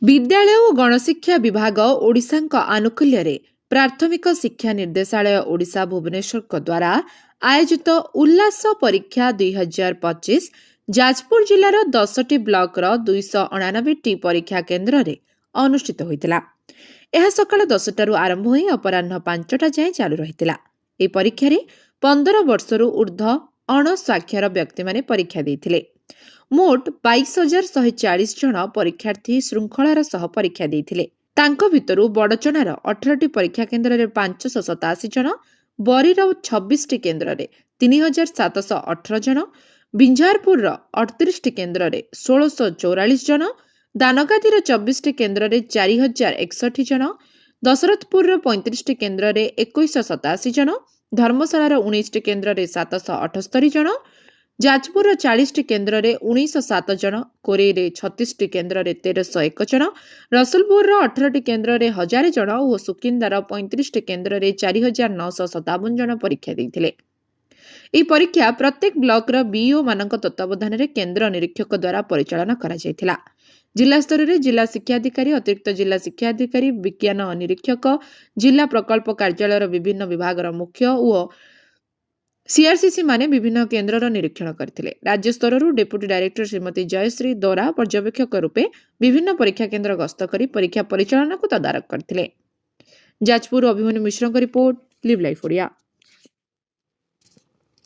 विद्यालय और गणशिक्षा विभाग ओडिशा आनुकूल्य प्राथमिक शिक्षा निर्देशालय ओडिशा भुवनेश्वर द्वारा आयोजित उल्लास परीक्षा 2025 जाजपुर जिलार 10टी ब्लॉक 299टी परीक्षा केन्द्र में अनुष्ठित होता। यह सकाल 10टारू आरंभ हो अपराह 5टा जाए चालू रही। यह परीक्षा 15 वर्षर ऊर्ध्व अणस्वाक्षर व्यक्ति माने परीक्षा देते। मोट 22,140 जन परीक्षार्थी श्रृंखलार सह परीक्षा देते। तांको भितरु बड़चणार 18टी परीक्षा केन्द्र में 587 जन, बरीर 26टी केन्द्र में 3,718 जन, बिंझारपुर 38टी केन्द्र में 1,644 जन, दानगादीर 24टी केन्द्र में 4,061 जन, दशरथपुर 35टी केन्द्र में 2187 जन, धर्मशालार 19टी केन्द्र में 778 जन, जाजपुर 40टी केन्द्र में 1907 जन, कोरेई 36टी केन्द्र में 1301 जन, रसुलपुर 18टी केन्द्र में 1000 जन और सुकिंदार 35टी केन्द्र में 4,957 जन परीक्षा देते। यह परीक्षा प्रत्येक ब्लॉक बीओ मानक तत्वावधान में केन्द्र निरीक्षक द्वारा परिचालन करा जायथिला। जिला स्तर में जिला शिक्षाधिकारी, अतिरिक्त जिला शिक्षाधिकारी, विज्ञान निरीक्षक, जिला प्रकल्प कार्यालय विभिन्न विभाग मुख्य और सीआरसीसी माने विभिन्न केन्द्र निरीक्षण करथिले। राज्य स्तर डेप्यूटी डायरेक्टर श्रीमती जयश्री दौरा पर्यवेक्षक रूपे विभिन्न परीक्षा केन्द्र गस्त करी परीक्षा परिचालन को तदारख करथिले। जाजपुर अभिमन्यु मिश्र रिपोर्ट, लिव लाइफ ओडिया।